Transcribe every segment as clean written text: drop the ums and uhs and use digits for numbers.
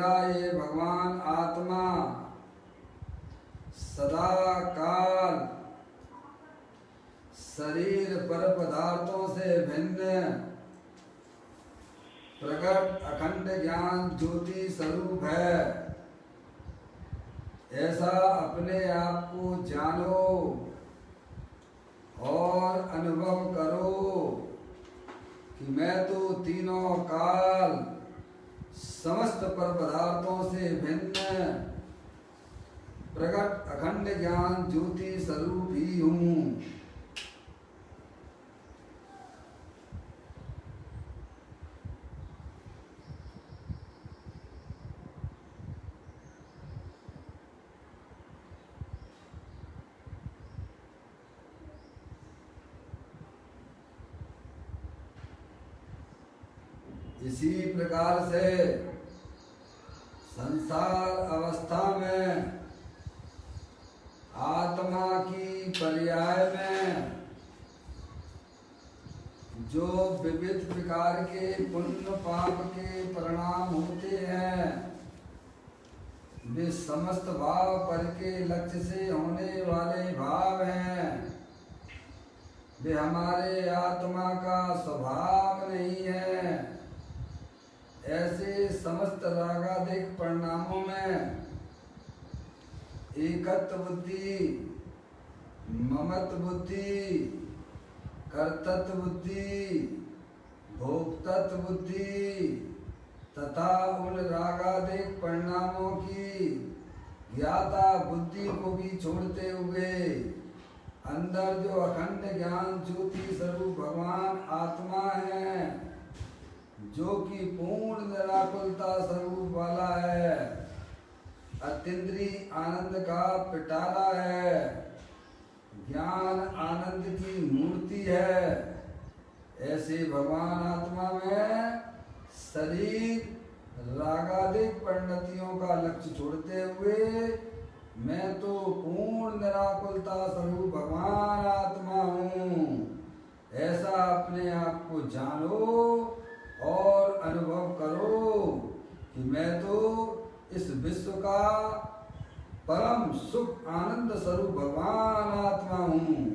मेरा ये भगवान आत्मा सदा काल शरीर पर पदार्थों से भिन्न प्रकट अखंड ज्ञान ज्योति स्वरूप है। ऐसा अपने आप को जानो और अनुभव करो कि मैं तो तीनों काल समस्त पर पदार्थों से भिन्न प्रकट अखंड ज्ञान ज्योति स्वरूप ही हूँ। इसी प्रकार से संसार अवस्था में आत्मा की पर्याय में जो विविध प्रकार के पुण्य पाप के परिणाम होते हैं वे समस्त भाव पर के लक्ष्य से होने वाले भाव हैं। वे हमारे आत्मा का स्वभाव नहीं है। ऐसे समस्त रागादिक परिणामों में एकत्व बुद्धि, ममत्व बुद्धि, कर्तृत्व बुद्धि, भोक्तृत्व बुद्धि तथा उन रागादिक परिणामों की ज्ञाता बुद्धि को भी छोड़ते हुए अंदर जो अखंड ज्ञान ज्योति स्वरूप भगवान आत्मा है, जो कि पूर्ण निराकुलता स्वरूप वाला है, अतीन्द्रिय आनंद का पिटारा है, ज्ञान आनंद की मूर्ति है। ऐसे भगवान आत्मा में शरीर रागादिक परिणतियों का लक्ष्य छोड़ते हुए मैं तो पूर्ण निराकुलता स्वरूप भगवान आत्मा हूँ। ऐसा अपने आप को जानो और अनुभव करो कि मैं तो इस विश्व का परम सुख आनंद स्वरूप भगवान आत्मा हूँ।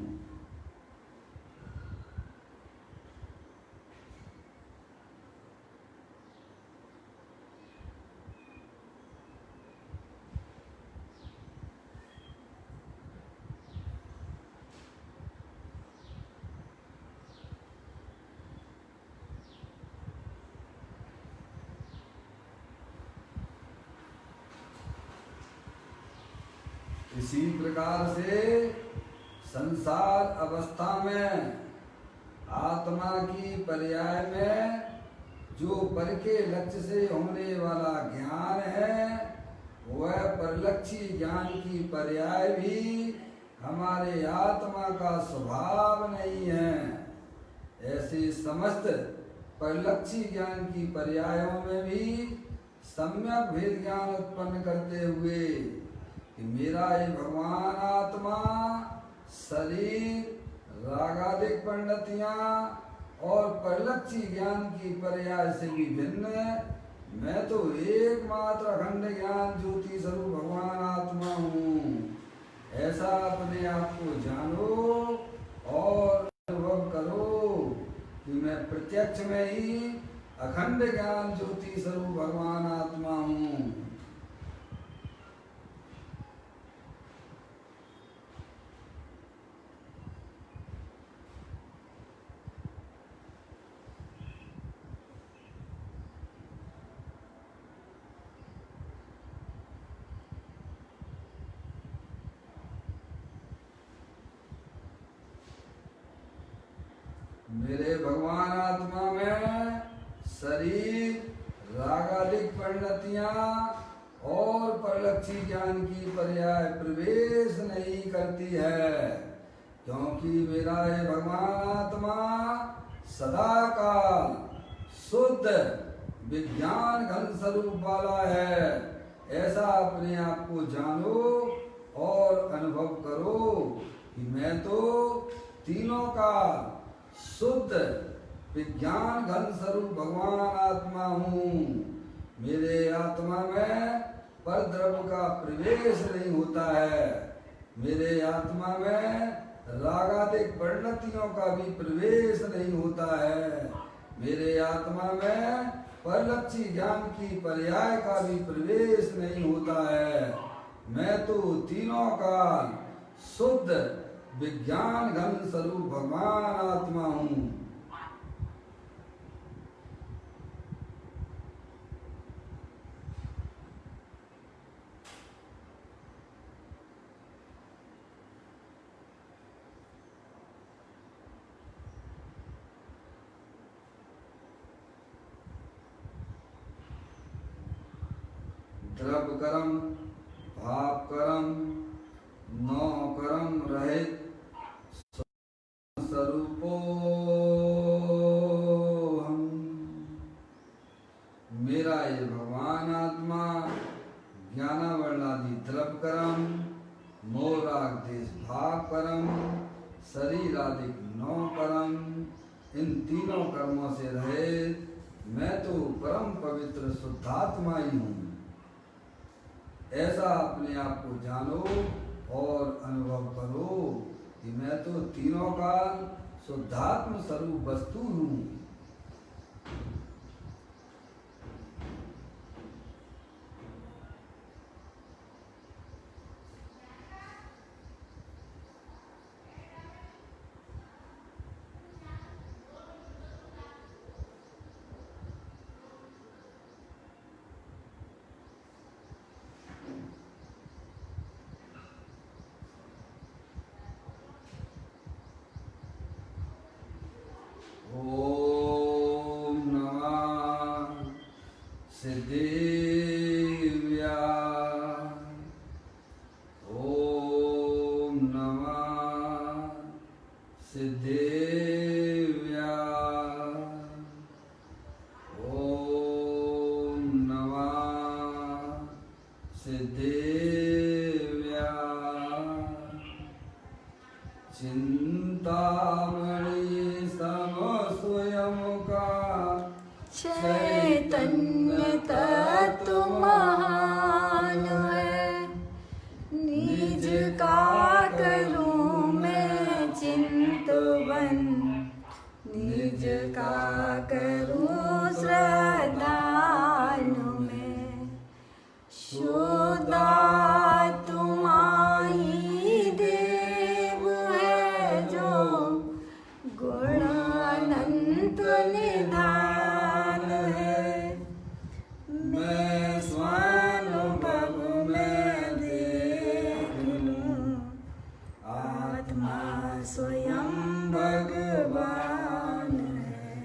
इसी प्रकार से संसार अवस्था में आत्मा की पर्याय में जो पर के लक्ष्य से होने वाला ज्ञान है वह परलक्षी ज्ञान की पर्याय भी हमारे आत्मा का स्वभाव नहीं है। ऐसे समस्त परलक्षी ज्ञान की पर्यायों में भी सम्यक भेद ज्ञान उत्पन्न करते हुए कि मेरा ये भगवान आत्मा शरीर रागादिक परिणतियां और परलक्षी ज्ञान की पर्याय से भी भिन्न है। मैं तो एकमात्र अखंड ज्ञान ज्योति स्वरूप भगवान आत्मा हूँ। ऐसा अपने आप को जानो और अनुभव करो कि मैं प्रत्यक्ष में ही अखंड ज्ञान ज्योति स्वरूप भगवान आत्मा हूँ। मेरे भगवान आत्मा में शरीर रागादिक परिणतियां और परलक्षी ज्ञान की पर्याय प्रवेश नहीं करती है, क्योंकि मेरा ये भगवान आत्मा सदा काल शुद्ध विज्ञान घन स्वरूप वाला है। ऐसा अपने आप को जानो और अनुभव करो कि मैं तो तीनों का शुद्ध विज्ञान घन स्वरूप भगवान आत्मा हूँ। मेरे आत्मा में पर द्रव्य का प्रवेश नहीं होता है। मेरे आत्मा में रागादिक परिणतियों का भी प्रवेश नहीं होता है। मेरे आत्मा में परलक्षी ज्ञान की पर्याय का भी प्रवेश नहीं होता है। मैं तो तीनों काल शुद्ध विज्ञान घन स्वरूप भगवान आत्मा हूँ। द्रव्य कर्म भाव कर्म नौ कर्म रहित स्वरूपो हम। मेरा ये भगवान आत्मा ज्ञानावर्णादि द्रव्य कर्म मोह राग देश भाव कर्म शरीर आदि नौ कर्म इन तीनों कर्मों से रहित मैं तो परम पवित्र शुद्धात्मा ही हूँ। ऐसा अपने आप को जानो और अनुभव करो कि मैं तो तीनों काल शुद्धात्म स्वरूप वस्तु हूँ। ओम नमः सिद्धेव्या। ओम नमः सिद्धेव्या। ओम नमः सिद्धेव्या। चिंतामणि स्वयं का चैतन्य तत्व महान है। निज का करूं मैं चिंतवन, निज का करूं श्रद्धालु में। शुद्धा तुम्हारी देव है जो गुण अनंत निधान है। मैं स्वानुभव में देख लूं आत्मा स्वयं भगवान है।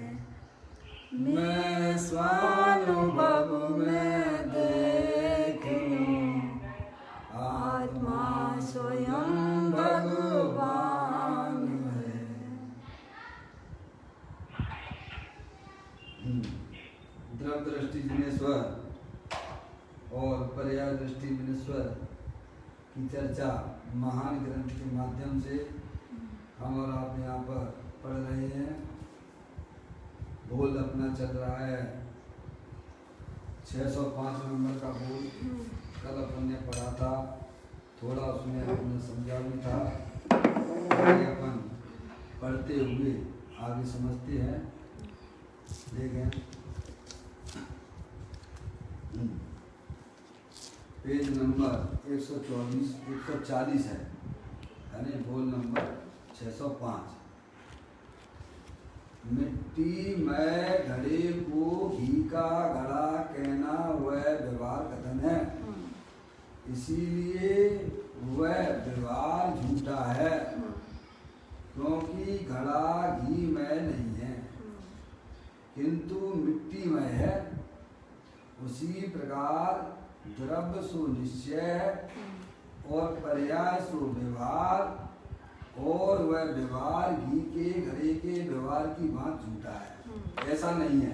मैं स्वानुभव में देख लूं आत्मा स्वयं भगवान है। द्रव्य दृष्टि जिनेश्वर और पर्याय दृष्टि जिनेश्वर की चर्चा महान ग्रंथ के माध्यम से हम और आप यहाँ पर पढ़ रहे हैं। बोल अपना चल रहा है 605 नंबर का बोल। कल अपन ने पढ़ा था, थोड़ा उसमें अपने समझा भी था। अपन पढ़ते हुए आगे समझते हैं। देखें पेज नंबर 140 है, यानी बोल नंबर 605। मिट्टी में घड़े को घी का घड़ा कहना वह व्यवहार कथन है, इसीलिए वह व्यवहार झूठा है, क्योंकि घड़ा घी में नहीं है किंतु मिट्टी में है। उसी प्रकार द्रव्य सो निश्चय और पर्याय सो व्यवहार, और वह व्यवहार घी के घड़े के व्यवहार की बात झूठा है, ऐसा नहीं है।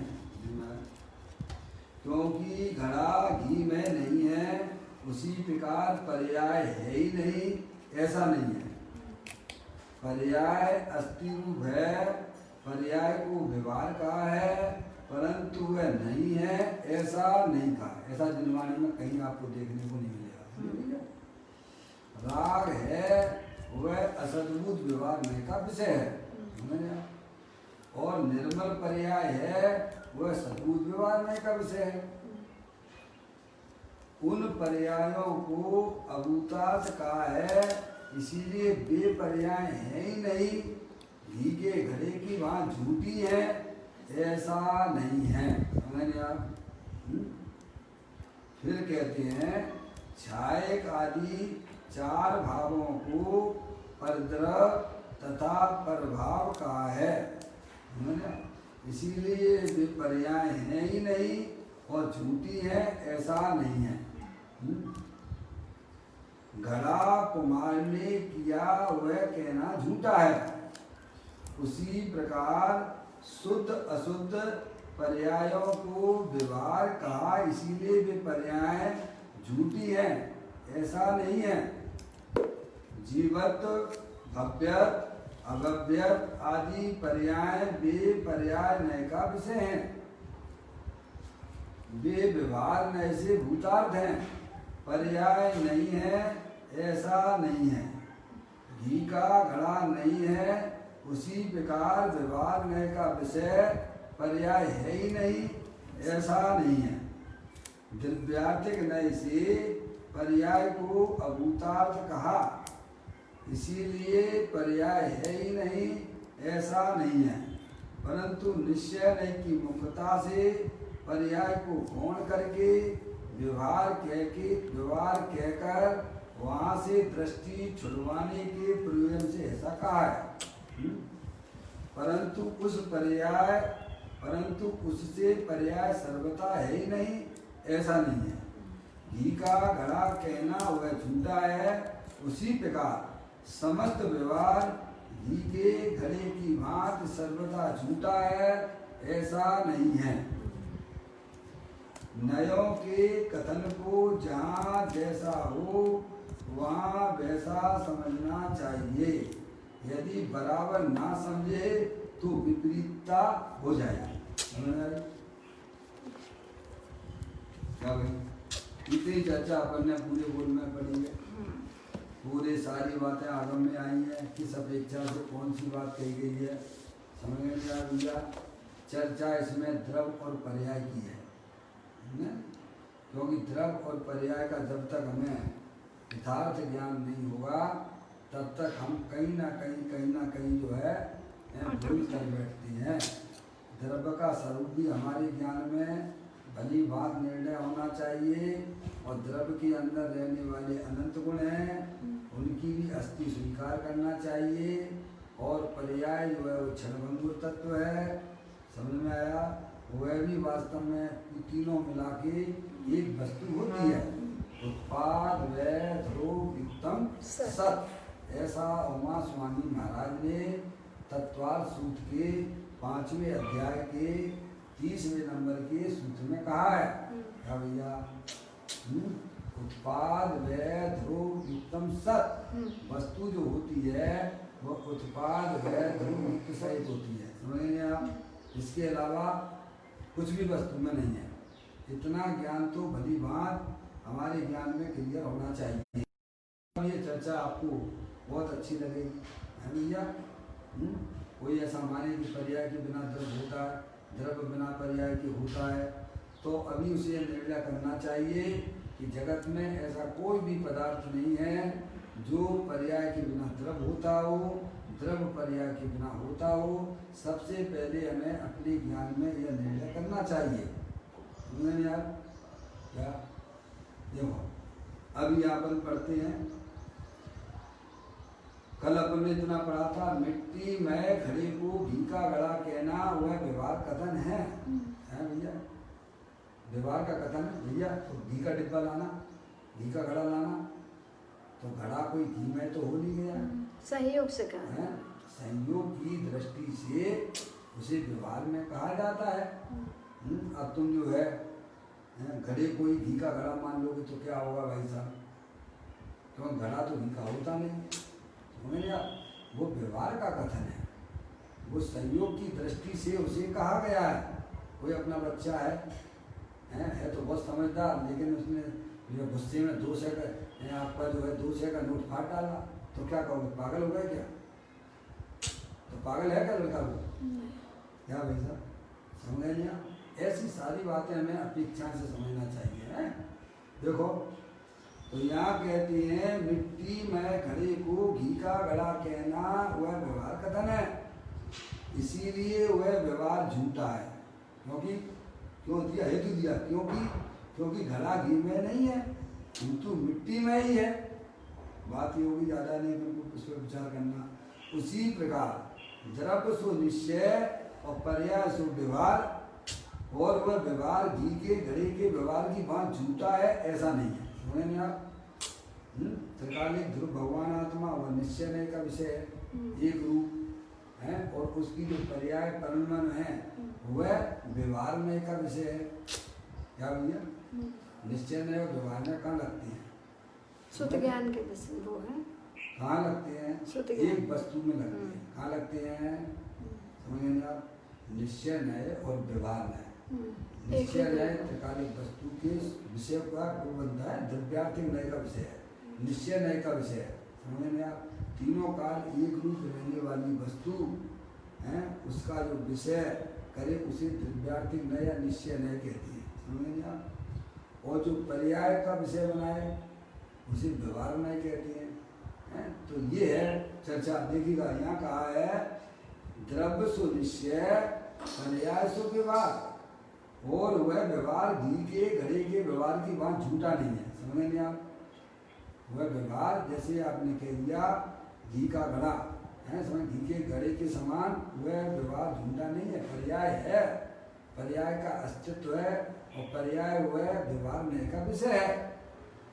क्योंकि घड़ा घी में नहीं है, उसी प्रकार पर्याय है ही नहीं, ऐसा नहीं है। पर्याय अस्थि रूप है, पर्याय को व्यवहार कहा है परंतु वह नहीं है ऐसा नहीं कहा। ऐसा जिनवाणी में कहीं आपको देखने को नहीं मिलेगा। राग है वह असद्भुत व्यवहार नहीं का विषय है, और निर्मल पर्याय है वह सद्भुत व्यवहार नहीं का विषय है। उन पर्यायों को अभूतार्थ कहा है, इसीलिए वे पर्याय है ही नहीं। घी के घड़े की वहां झूठी है ऐसा नहीं है। समझे आप? फिर कहते हैं छायक आदि चार भावों को परद्रव तथा परभाव कहा है, इसीलिए वे पर्याय हैं ही नहीं और झूठी है ऐसा नहीं है। घड़ा कुमार ने किया वह कहना झूठा है, उसी प्रकार शुद्ध अशुद्ध पर्यायों को व्यवहार कहा, इसीलिए वे पर्याय झूठी है ऐसा नहीं है। जीवत भव्यत अभव्यत आदि पर्याय वे पर्याय नय का विषय हैं, वे व्यवहार नय से भूतार्थ हैं, पर्याय नहीं है ऐसा नहीं है। घी का घड़ा नहीं है, उसी प्रकार व्यवहार नय का विषय पर्याय है ही नहीं ऐसा नहीं है। द्रव्यार्थिक नय से पर्याय को अभूतार्थ कहा, इसीलिए पर्याय है ही नहीं ऐसा नहीं है। परंतु निश्चय नय की मुख्यता से पर्याय को गौण करके व्यवहार कहकर वहां से दृष्टि छुड़वाने के प्रयोजन से ऐसा कहा है। परंतु उससे पर्याय सर्वथा है ही नहीं ऐसा नहीं है। घी का घड़ा कहना वह झूठा है, उसी प्रकार समस्त व्यवहार घी के घड़े की भांति सर्वथा झूठा है ऐसा नहीं है। नयों के कथन को जहाँ जैसा हो वहाँ वैसा समझना चाहिए, यदि बराबर ना समझे तो विपरीतता हो जाएगी। क्या भाई, इतनी चर्चा अपन ने पूरे बोल में पढ़ी है, पूरे सारी बातें आगम में आई हैं, किस अपेक्षा से कौन सी बात कही गई है, समझ में क्या भैया। चर्चा इसमें द्रव और पर्याय की है, क्योंकि द्रव और पर्याय का जब तक हमें यथार्थ ज्ञान नहीं होगा तब तक हम कहीं ना कहीं जो है भूल कर बैठते हैं। द्रव्य का स्वरूप भी हमारे ज्ञान में भली बात निर्णय होना चाहिए, और द्रव्य के अंदर रहने वाले अनंत गुण हैं उनकी भी अस्थि स्वीकार करना चाहिए, और पर्याय जो है वो क्षणभंगुर तत्व है, समझ में आया। वह भी वास्तव में तीनों मिला के एक वस्तु होती है, उत्पाद वैध रूप युक्तम सत। ऐसा उमा स्वामी महाराज ने तत्वार्थ सूत्र के 5वें अध्याय के 30वें नंबर के सूत्र में कहा है। क्या भैया, उत्पाद वैध रूप युक्तम सत, वस्तु जो होती है वह उत्पाद वैध रूप युक्त सहित होती है, समझेंगे आप। इसके अलावा कुछ भी वस्तु में नहीं है। इतना ज्ञान तो भली बात हमारे ज्ञान में क्लियर होना चाहिए। ये चर्चा आपको बहुत अच्छी लगेगी, है भैया। कोई ऐसा माने कि पर्याय के बिना द्रव्य होता है, द्रव्य बिना पर्याय के होता है, तो अभी उसे निर्णय करना चाहिए कि जगत में ऐसा कोई भी पदार्थ नहीं है जो पर्याय के बिना द्रव्य होता हो, द्रव्य पर्याय के बिना होता हो। सबसे पहले हमें अपने ज्ञान में यह निर्णय करना चाहिए। यार क्या देखो, अभी अपन पढ़ते हैं, कल अपन ने इतना पढ़ा था, मिट्टी में घड़े को घी का घड़ा कहना वह व्यवहार कथन है भैया। व्यवहार का कथन है भैया। तो घी का डिब्बा लाना, घी का घड़ा लाना, तो घड़ा कोई घी में तो हो नहीं गया, सहयोग से कहा है। संयोग की दृष्टि से उसे व्यवहार में कहा जाता है। अब तुम जो है घड़े कोई घी का घड़ा मान लोगे तो क्या होगा भाई साहब, क्योंकि घड़ा तो घी का होता नहीं, समझ आप। वो व्यवहार का कथन है, वो संयोग की दृष्टि से उसे कहा गया है। कोई अपना बच्चा है तो बहुत समझदार, लेकिन उसने जो गुस्से में 200 का आपका जो है 200 का नोट फाड़ डाला, तो क्या कहोगे, पागल हो गए क्या? तो पागल है क्या लड़का वो? क्या भाई साहब, समझ नहीं आप? ऐसी सारी बातें हमें अपेक्षा से समझना चाहिए है? देखो तो यहाँ कहती हैं मिट्टी में घड़े को घी का घड़ा कहना वह व्यवहार कथन है, इसीलिए वह व्यवहार झूठा है। क्यों दिया हेतु दिया, क्योंकि घड़ा घी में नहीं है, किंतु मिट्टी में ही है। बात ये होगी, ज़्यादा नहीं, बिल्कुल उस पर विचार करना। उसी प्रकार द्रव्य सो निश्चय और पर्याय सो व्यवहार, और वह व्यवहार घी के घड़े के व्यवहार की बात झूठा है, ऐसा नहीं है। समझे नहीं आप? त्रिकालिक ध्रुव भगवान आत्मा वह निश्चय नहीं का विषय है, एक रूप है, और उसकी जो पर्याय परिणाम है वह व्यवहार में का विषय है। क्या भैया? निश्चय नहीं और व्यवहार में कहाँ लगती है? शुद्ध ज्ञान के विषय वो है। कहाँ लगते हैं? एक वस्तु में लगते हैं। कहाँ लगते हैं? समझ नहीं आप? निश्चय नय और व्यवहार नय। निश्चय नय त्रिकालिक वस्तु के विषय का बनता है, द्रव्यार्थिक नय का विषय है, निश्चय नय का विषय है। समझ नहीं आप? तीनों काल एक रूप रहने वाली वस्तु है, उसका जो विषय करे उसे द्रव्यार्थिक नय या निश्चय नय कहती है। समझ नहीं आप? और जो पर्याय का विषय बनाए उसे व्यवहार नय कहती है। तो ये है चर्चा। देखिएगा यहाँ कहा है द्रव्य सो निश्चय पर्याय सो व्यवहार, और वह व्यवहार घी के घड़े के व्यवहार की बात झूठा नहीं है। समझ नहीं आप? वह व्यवहार जैसे आपने कह दिया घी का घड़ा है, समझ, घी के घड़े के समान वह व्यवहार झूठा नहीं है, पर्याय है, पर्याय का अस्तित्व है, और पर्याय वह व्यवहार नहीं का विषय है।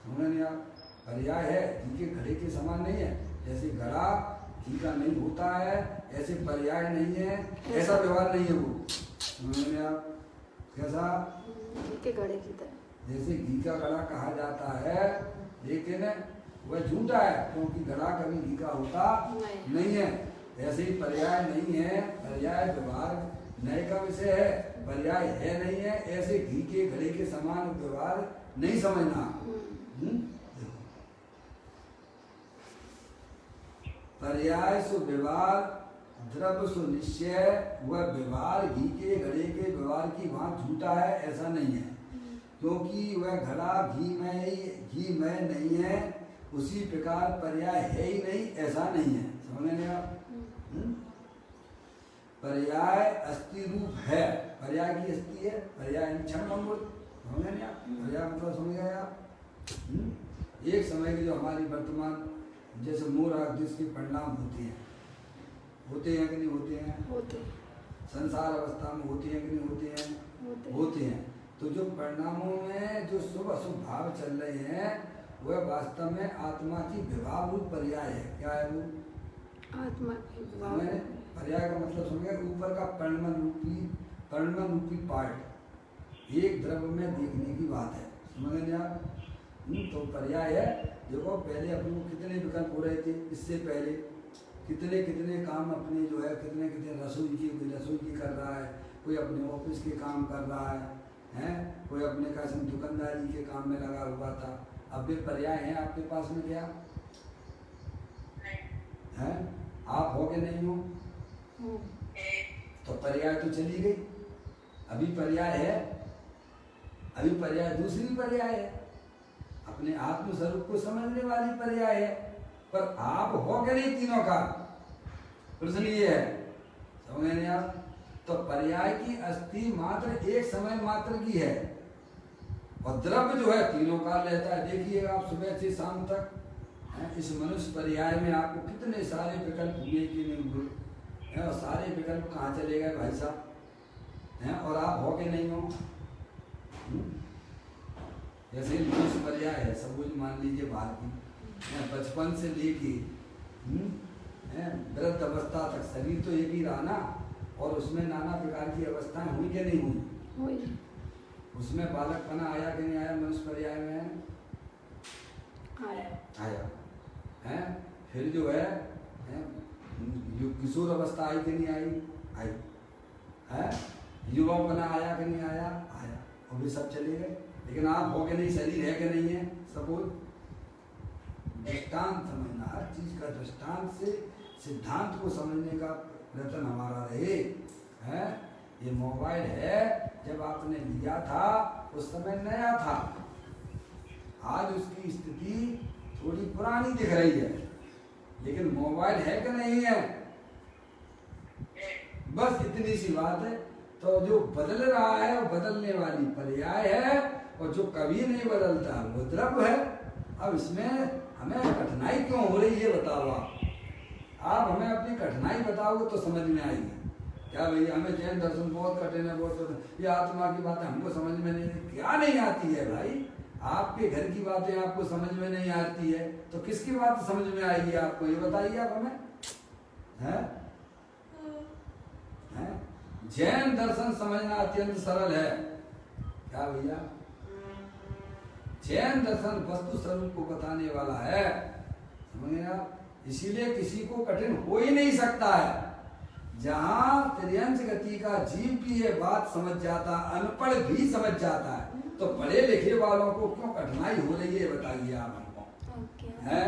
समझ नहीं आप? पर्याय है, घी के घड़े के समान नहीं है। जैसे घड़ा घी का नहीं होता है, ऐसे पर्याय नहीं है, ऐसा व्यवहार नहीं है वो। समझ नहीं आप? कैसा? घी के घड़े की तरह। जैसे घी का घड़ा कहा जाता है, लेकिन वह झूठा है, क्योंकि घड़ा कभी घी का होता नहीं है। ऐसे ही पर्याय नहीं है, पर्याय व्यवहार नए का विषय है, पर्याय है नहीं है, ऐसे घी के घड़े के समान व्यवहार नहीं समझना। पर्याय सो व्यवहार, द्रव्य सो निश्चय, वह व्यवहार घी के घड़े के व्यवहार की बात झूठा है, ऐसा नहीं है, क्योंकि वह घड़ा घी में नहीं है, उसी प्रकार पर्याय है ही नहीं, ऐसा नहीं है। समझ नहीं आप? पर्याय अस्थि रूप है, पर्याय की अस्थि है, पर्याय क्षण मंगल। समझ नहीं आप? पर्याय मतलब समझ गए आप? एक समय की जो हमारी वर्तमान जैसे मोर जिसके परिणाम होते हैं कि नहीं होते हैं? होते। संसार अवस्था में होते हैं कि नहीं होते हैं? होते हैं। तो जो परिणामों में जो शुभ अशुभ भाव चल रहे हैं वह वास्तव में आत्मा की विभाव रूप पर्याय है। क्या है वो? आत्मा की विभाव। पर्याय का मतलब समझे, ऊपर का परिणमन रूपी पार्ट एक द्रव्य में देखने की बात है। समझ नहीं आप? तो पर्याय है। देखो पहले अपने को कितने विकल्प हो रहे थे, इससे पहले कितने काम अपने जो है कितने रसोई की कर रहा है, कोई अपने ऑफिस के काम कर रहा है, कोई अपने का दुकानदारी के काम में लगा हुआ था। अब ये पर्याय है आपके पास में क्या है? आप हो के नहीं हो? तो पर्याय तो चली गई, अभी पर्याय है, अभी पर्याय दूसरी पर्याय है, अपने आत्म स्वरूप को समझने वाली पर्याय है। पर आप हो के नहीं तीनों का, प्रश्न ये है। समझ नहीं आप? तो पर्याय की अस्थि मात्र एक समय मात्र की है, और द्रव्य जो है तीनों काल रहता है। देखिएगा आप सुबह से शाम तक इस मनुष्य पर्याय में आपको कितने सारे विकल्प हुए कि नहीं हुए, और सारे विकल्प कहाँ चले गए भाई साहब, और आप हो के नहीं हो। जैसे मनुष्य पर्याय है, सब कुछ मान लीजिए बाहर की, बचपन से लेके वृद्ध अवस्था तक शरीर तो एक ही रहा ना, और उसमें नाना प्रकार की अवस्थाएं हुई कि नहीं हुई? उसमें बालकपना आया कि नहीं आया? मनुष्य पर्याय में आया है। फिर जो है किशोर अवस्था आई कि नहीं आई? आई है। युवापना आया कि नहीं आया? आया, वो भी सब चले गए। लेकिन आप हो के नहीं, शरीर है कि नहीं है? सपोज दृष्टांत समझना, हर चीज का दृष्टांत से सिद्धांत को समझने का प्रयत्न हमारा रहे। है ये मोबाइल है, जब आपने लिया था उस समय नया था, आज उसकी स्थिति थोड़ी पुरानी दिख रही है, लेकिन मोबाइल है कि नहीं है? बस इतनी सी बात है। तो जो बदल रहा है वो बदलने वाली पर्याय है, और जो कभी नहीं बदलता वो द्रव्य है। अब इसमें हमें कठिनाई क्यों हो रही है बताओ आप हमें अपनी कठिनाई बताओगे तो समझ में आएगी। क्या भैया हमें जैन दर्शन बहुत कठिन है, बहुत ये आत्मा की बातें हमको समझ में नहीं, क्या नहीं आती है भाई? आपके घर की बातें आपको समझ में नहीं आती है तो किसकी बात समझ में आएगी आपको? ये बताइए आप हमें। है? जैन दर्शन समझना अत्यंत सरल है। क्या भैया? जैन दर्शन वस्तु स्वरूप को बताने वाला है, समझे आप? इसीलिए किसी को कठिन हो ही नहीं सकता है। जहां त्रियंच गति का जीव भी ये बात समझ जाता, अनपढ़ भी समझ जाता है, तो पढ़े लिखे वालों को क्यों कठिनाई हो रही है बताइए आप हमको। है?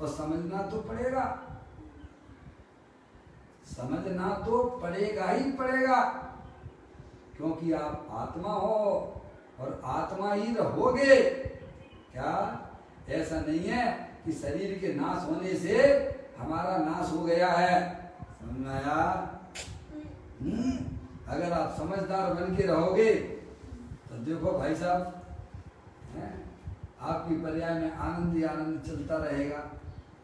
और समझना तो पड़ेगा, समझना तो पड़ेगा ही पड़ेगा, क्योंकि आप आत्मा हो और आत्मा ही रहोगे। क्या ऐसा नहीं है कि शरीर के नाश होने से हमारा नाश हो गया है? समझ में आया? अगर आप समझदार बन के रहोगे तो देखो भाई साहब, आपकी पर्याय में आनंद ही आनंद चलता रहेगा।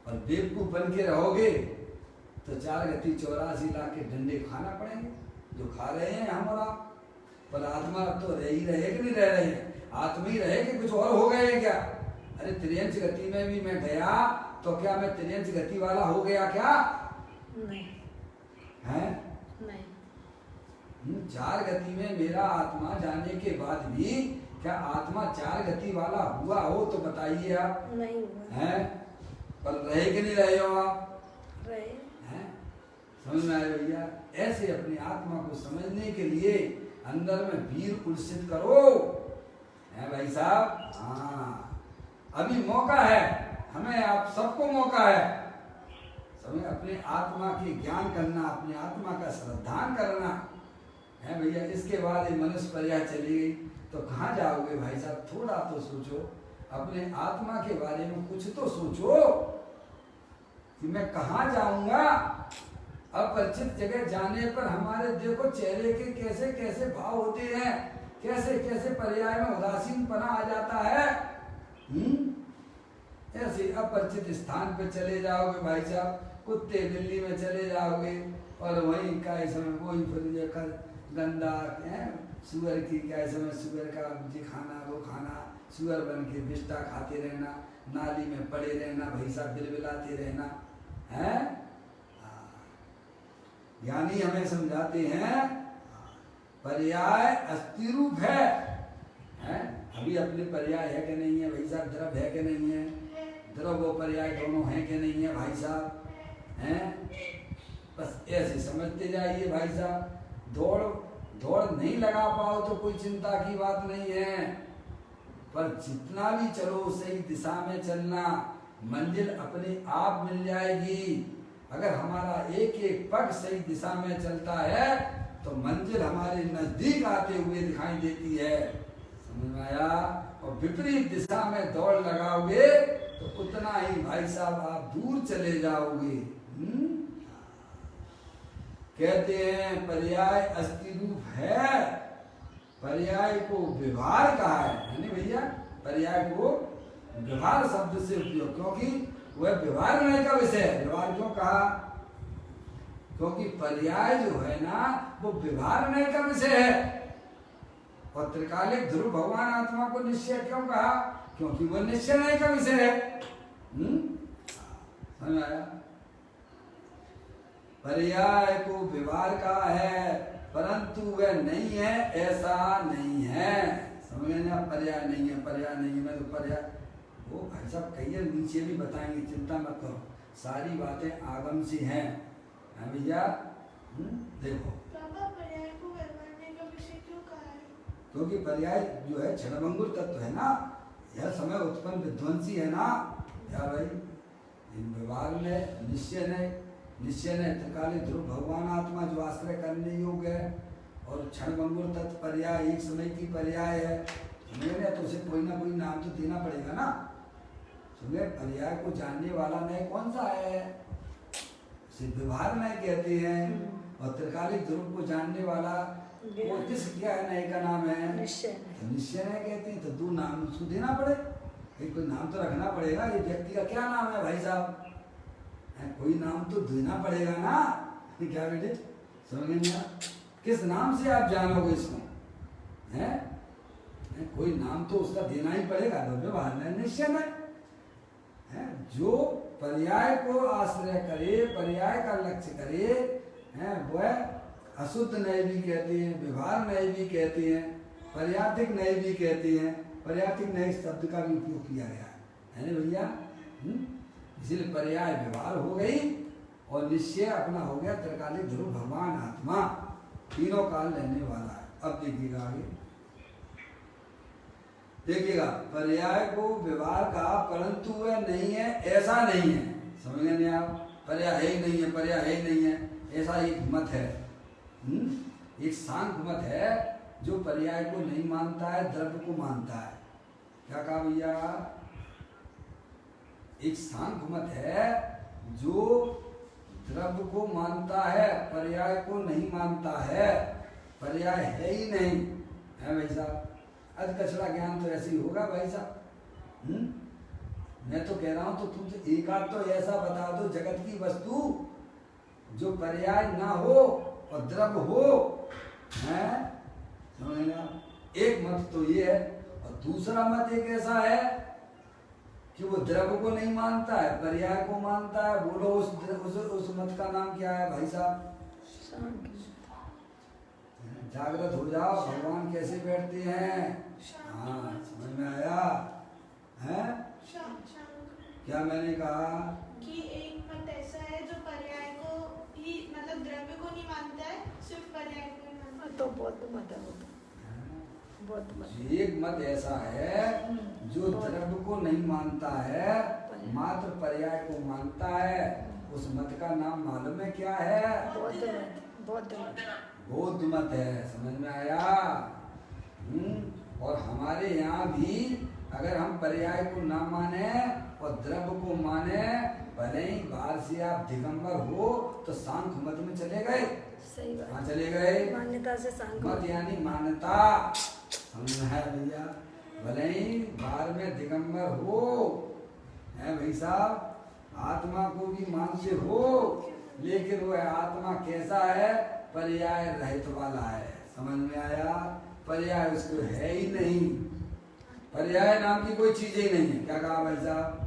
और बेवकूफ बन के रहोगे तो 4 गति 84 लाख के डंडे खाना पड़ेंगे, जो खा रहे हैं हम और आप। पर आत्मा तो रह ही रहे कि नहीं रह रहे हैं? आत्मा ही रहे कि कुछ और हो गए हैं क्या? अरे त्रियंच गति में भी मैं गया तो क्या मैं त्रियंच गति वाला हो गया क्या? नहीं है? नहीं। 4 गति में मेरा आत्मा जाने के बाद भी क्या आत्मा 4 गति वाला हुआ हो तो बताइए आप। नहीं हुआ है? पर रहे कि नहीं रहे हो आप? रहे। समझ में आया भैया? ऐसे अपनी आत्मा को समझने के लिए अंदर में वीर उल्सित करो, है भाई साहब। हाँ, अभी मौका है, हमें आप सबको मौका है समझ अपने आत्मा की ज्ञान करना, अपनी आत्मा का श्रद्धान करना है भैया। इसके बाद ये मनुष्य पर्याय चली गई तो कहाँ जाओगे भाई साहब? थोड़ा तो सोचो, अपने आत्मा के बारे में कुछ तो सोचो कि मैं कहाँ जाऊंगा। अपरिचित जगह जाने पर हमारे देखो चेहरे के कैसे कैसे भाव होते हैं, कैसे कैसे पर्याय में उदासीनपना आ जाता है। ऐसे अपरिचित स्थान पे चले जाओगे भाई साहब, कुत्ते बिल्ली में चले जाओगे और वहीं का समय वही फिर गंदा सुअर की क्या समय सुअर का जी खाना वो खाना, सुअर बन के बिस्टा खाते रहना, नाली में पड़े रहना भाई साहब, बिलबिलाते रहना है। ज्ञानी हमें समझाते हैं पर्याय अस्थि रूप है। अभी अपने पर्याय है कि नहीं है भाई साहब? द्रव्य है कि नहीं है? द्रव्य वो पर्याय दोनों है कि नहीं है भाई साहब? हैं? बस ऐसे समझते जाइए भाई साहब। दौड़ नहीं लगा पाओ तो कोई चिंता की बात नहीं है, पर जितना भी चलो सही दिशा में चलना, मंजिल अपने आप मिल जाएगी। अगर हमारा एक एक पग सही दिशा में चलता है तो मंजिल हमारे नजदीक आते हुए दिखाई देती है, समझ में आया? और विपरीत दिशा में दौड़ लगाओगे तो उतना ही भाई साहब आप दूर चले जाओगे। कहते हैं पर्याय अस्थि रूप है, पर्याय को व्यवहार कहा है नहीं भैया? पर्याय को व्यवहार शब्द से उपयोग, क्योंकि वह व्यवहार करने का विषय है। व्यवहार क्यों कहा? क्योंकि पर्याय जो है ना वो व्यवहार करने का विषय है। और त्रिकालिक ध्रुव भगवान आत्मा को निश्चय क्यों कहा? क्योंकि वह निश्चय नहीं का विषय है। समझ आया? पर्याय को व्यवहार का है, परंतु वह नहीं है ऐसा नहीं है। समझ ना? पर्याय नहीं है, पर्याय नहीं है, मैं तो पर्याय वो भाई साहब कहिए नीचे भी बताएंगे, चिंता मत करो, सारी बातें आगम से हैं। भैया देखो क्योंकि पर्याय जो है क्षणभंगुर तत्व है ना, यह समय उत्पन्न विध्वंसी है ना। क्या भाई, इन व्यवहार में निश्चय ने त्रिकालीन ध्रुव भगवान आत्मा जो आश्रय करने योग्य है, और क्षणभंगुर तत्व पर्याय एक समय की पर्याय है। सुनिए, तो उसे कोई ना कोई नाम तो देना पड़ेगा ना। सुनिए, पर्याय को जानने वाला नय कौन सा है, सिर्फ व्यवहार नय कहते हैं। और त्रिकालिक ध्रुव को जानने वाला वो किस क्या है, नय का नाम है निश्चय नय कहते हैं। तो दो नाम उसको देना पड़े, कोई नाम तो रखना पड़ेगा। ये व्यक्ति का क्या नाम है भाई साहब, कोई नाम तो देना पड़ेगा ना। क्या बेटे, समझ नहीं आया? किस नाम से आप जानोगे इसको, है? कोई नाम तो उसका देना ही पड़ेगा। व्यवहार में निश्चय में है, जो पर्याय को आश्रय करे, पर्याय का लक्ष्य करे, है वह अशुद्ध नय भी कहते हैं, व्यवहार नय भी कहते हैं, पर्यातिक नय भी कहते हैं। पर्यातिक नय शब्द का भी उपयोग किया गया है ना भैया। इसलिए पर्याय व्यवहार हो गई और निश्चय अपना हो गया त्रिकालिक ध्रुव भगवान आत्मा, तीनों काल रहने वाला है। अब देखिएगा आगे, देखिएगा पर्याय को व्यवहार का, परंतु वह नहीं है ऐसा नहीं है। समझ गए नहीं आप? पर्याय है ही नहीं है, पर्याय है ही नहीं है, ऐसा एक मत है। एक सांख्य मत है जो पर्याय को नहीं मानता है, द्रव्य को मानता है। क्या कहा भैया? एक सांख्य मत है जो द्रव्य को मानता है, पर्याय को नहीं मानता है। पर्याय है ही नहीं, है भाई साहब। अध कचरा ज्ञान तो ऐसे ही होगा भाई साहब। मैं तो कह रहा हूं, तो तुमसे एक आध तो ऐसा बता दो जगत की वस्तु जो पर्याय ना हो और द्रव्य हो, है? समझ ना? एक मत तो ये है, और दूसरा मत एक ऐसा है कि वो द्रव्य को नहीं मानता है, पर्याय को मानता है। बोलो उस मत का नाम क्या है भाई साहब? जागृत हो जाओ, भगवान कैसे बैठते हैं। हाँ, समझ में आया है? क्या मैंने कहा कि एक मत ऐसा है जो पर्याय को ही, मतलब द्रव्य को नहीं मानता है, सिर्फ पर्याय को ही मानता है। तो बौद्ध मत है, बौद्ध मत। एक मत ऐसा है जो द्रव्य को नहीं मानता है, मात्र पर्याय को मानता है। उस मत का नाम मालूम है क्या है? बौद्ध मत है। समझ में आया? और हमारे यहाँ भी अगर हम पर्याय को ना माने और द्रव्य को माने, भले ही बाहर से आप दिगंबर हो तो सांख्य मत में चले गए। सही बात। हाँ, चले गए। मान्यता से सांख्य मत यानी मान्यता, समझ में आया भैया? भले ही बाहर में दिगंबर हो, है भाई साहब, आत्मा को भी मानते हो, लेकिन वह आत्मा कैसा है? पर्याय रहित वाला है। समझ में आया? पर्याय उसको है ही नहीं, पर्याय नाम की कोई चीज ही नहीं है। क्या कहा भाई साहब?